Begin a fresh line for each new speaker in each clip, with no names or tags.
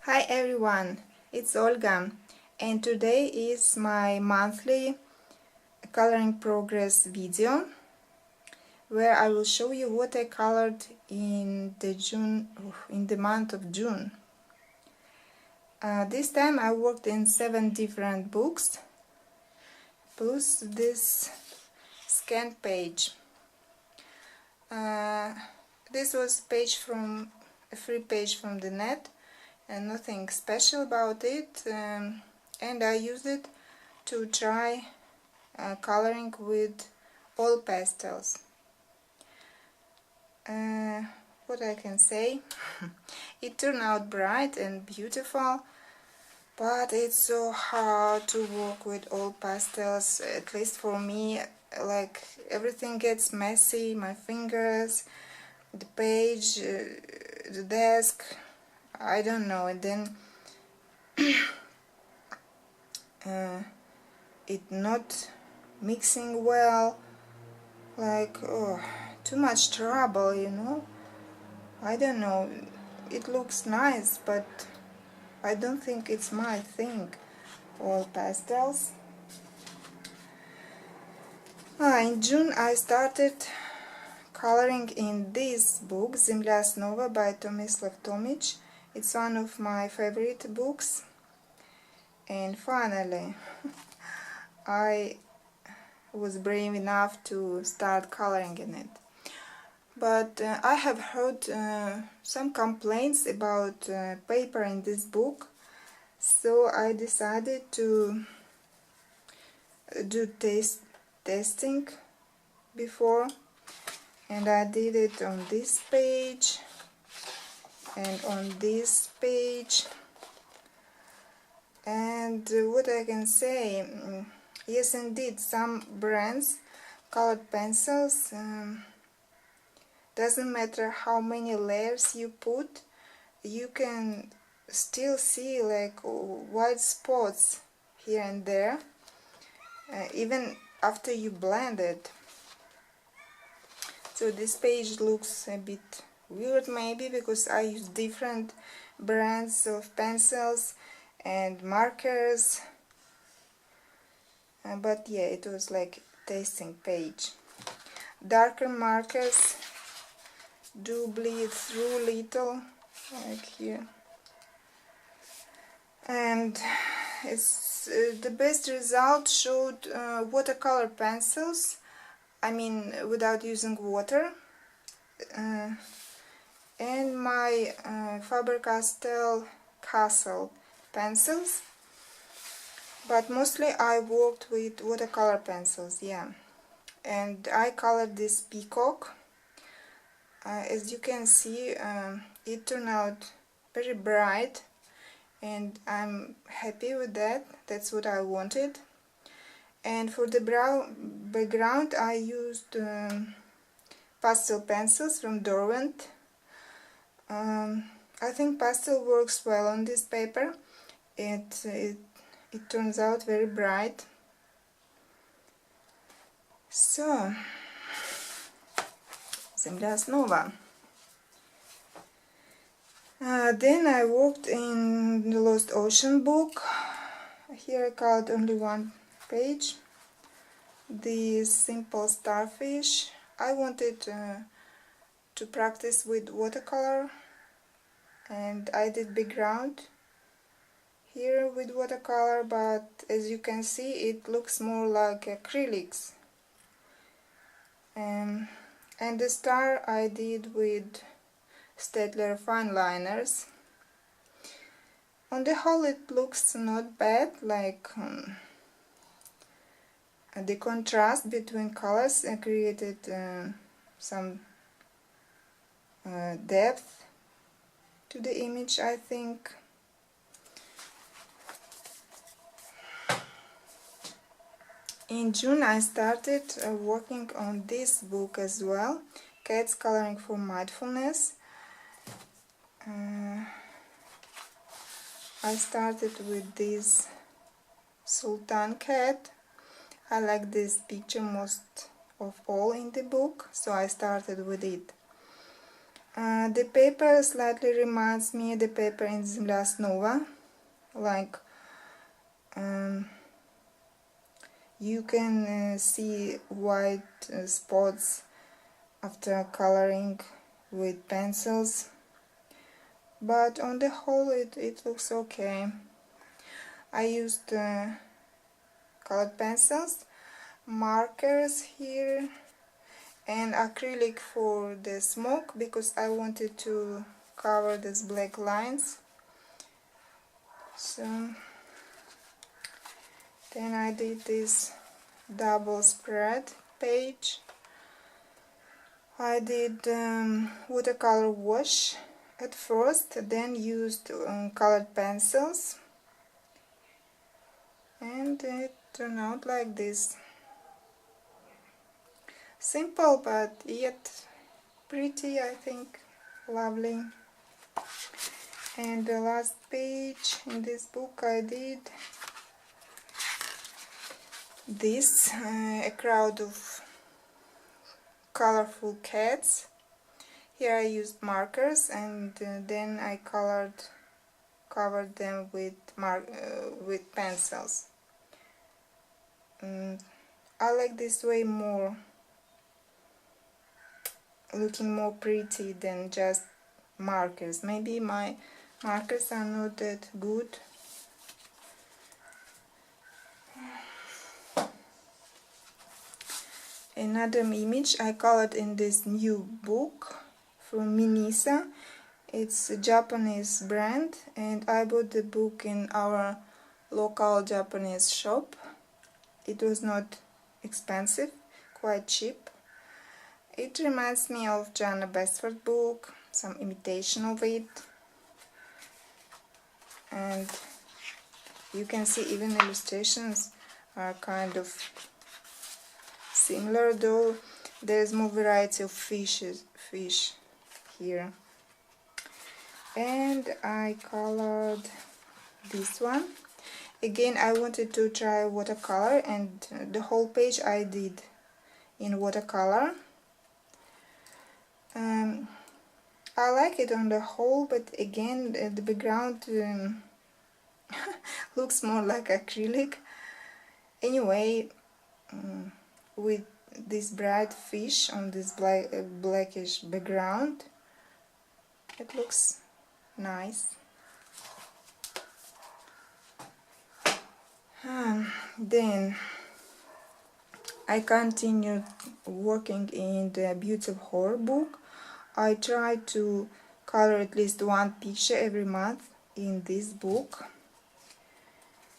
Hi everyone, it's Olga, and today is my monthly coloring progress video where I will show you what I colored in the month of June. This time I worked in 7 different books plus this scan page. This was a free page from the net, and nothing special about it, and I used it to try coloring with all pastels. What I can say, it turned out bright and beautiful, but it's so hard to work with all pastels, at least for me. Like, everything gets messy, my fingers, the page, the desk, I don't know, and then it not mixing well, like, oh, too much trouble, you know. I don't know, it looks nice, but I don't think it's my thing, all pastels. In June I started coloring in this book, Zemlya Snova by Tomislav Tomic. It's one of my favorite books, and finally I was brave enough to start coloring in it. But I have heard some complaints about paper in this book, so I decided to do testing before, and I did it on this page and on this page. And what I can say, yes, indeed, some brands colored pencils, doesn't matter how many layers you put, you can still see like white spots here and there, even after you blend it. So this page looks a bit weird, maybe because I use different brands of pencils and markers, but yeah, it was like tasting page. Darker markers do bleed through little, like here, and it's the best result showed watercolor pencils, I mean without using water, and my Faber-Castell Castle pencils, but mostly I worked with watercolor pencils, yeah. And I colored this peacock. As you can see, it turned out very bright, and I'm happy with that. That's what I wanted. And for the background I used pastel pencils from Derwent. I think pastel works well on this paper. It turns out very bright. So, Zemlya Snova. Then I worked in the Lost Ocean book. Here I colored only one page. The simple starfish. I wanted to practice with watercolor, and I did background here with watercolor, but as you can see it looks more like acrylics. And the star I did with Staedtler fine liners. On the whole it looks not bad, like the contrast between colors created some depth to the image, I think. In June I started working on this book as well, Cats Coloring for Mindfulness. I started with this Sultan cat. I like this picture most of all in the book, so I started with it. The paper slightly reminds me of the paper in Zemlya Snova, like you can see white spots after coloring with pencils, but on the whole it looks okay. I used colored pencils, markers here, and acrylic for the smoke because I wanted to cover these black lines. So then I did this double spread page. I did watercolor wash at first, then used colored pencils, and it turned out like this. Simple but yet pretty, I think. Lovely. And the last page in this book I did this, a crowd of colorful cats. Here I used markers, and then I covered them with pencils. I like this way more, looking more pretty than just markers. Maybe my markers are not that good. Another image I colored in this new book from Minisa. It's a Japanese brand, and I bought the book in our local Japanese shop. It was not expensive, quite cheap. It reminds me of Jana Bestford book, some imitation of it, and you can see even illustrations are kind of similar, though there's more variety of fish here. And I colored this one. Again, I wanted to try watercolor, and the whole page I did in watercolor. I like it on the whole, but again the background looks more like acrylic. Anyway, with this bright fish on this blackish background, it looks nice. Then I continued working in the Beauty of Horror book. I tried to color at least one picture every month in this book,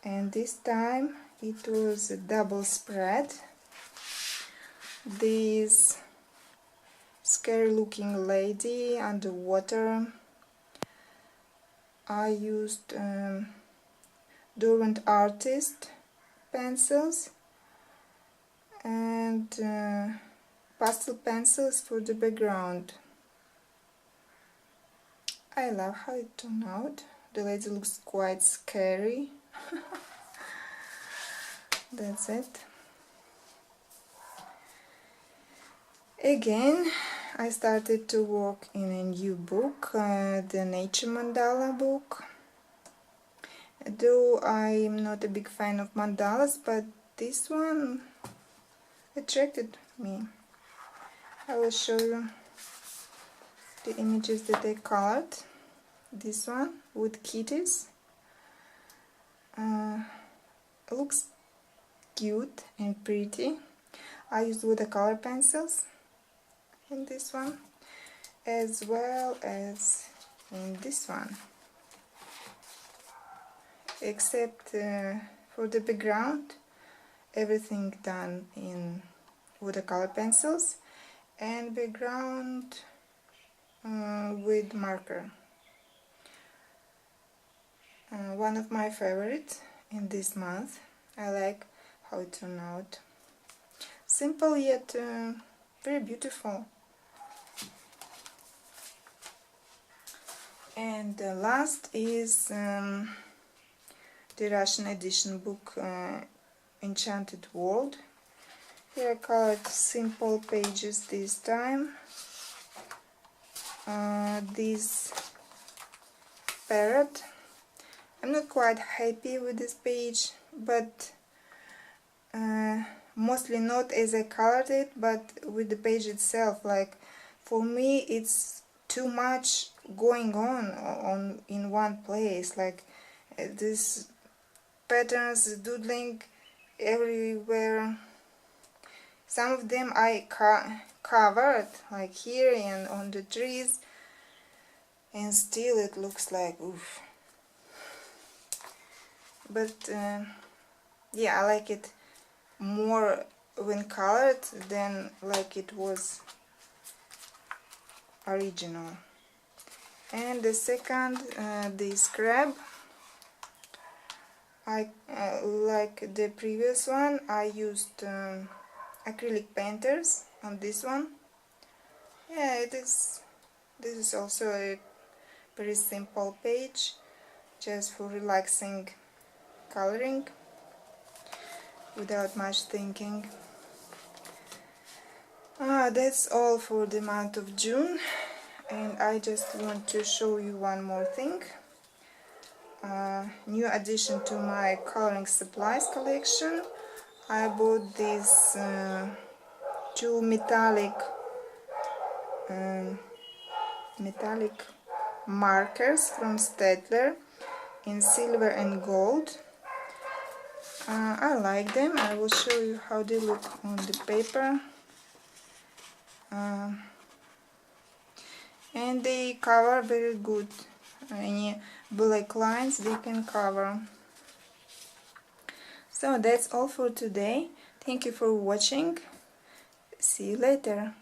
and this time it was a double spread. This scary looking lady underwater. I used Dormant Artist pencils and pastel pencils for the background. I love how it turned out. The lady looks quite scary. That's it. Again, I started to work in a new book, the Nature Mandala book. Though I'm not a big fan of mandalas, but this one attracted me. I will show you the images that I colored. This one with kitties. It looks cute and pretty. I used watercolor pencils in this one, as well as in this one, except for the background, everything done in watercolor pencils, and background with marker. One of my favorites in this month. I like how it turned out. Simple yet very beautiful. And the last is the Russian edition book, Enchanted Wood. Here I colored simple pages this time. this parrot. I'm not quite happy with this page, but mostly not as I colored it, but with the page itself. Like, for me it's too much going on in one place. Like, these patterns doodling everywhere. Some of them I covered, like here and on the trees, and still it looks like oof. But yeah, I like it more when colored than like it was original. And the second, this crab, I like the previous one, I used acrylic painters on this one. Yeah, it is. This is also a very simple page, just for relaxing coloring without much thinking. That's all for the month of June, and I just want to show you one more thing. New addition to my coloring supplies collection. I bought these two metallic markers from Staedtler in silver and gold. I like them. I will show you how they look on the paper. And they cover very good any black lines they can cover. So that's all for today. Thank you for watching. See you later.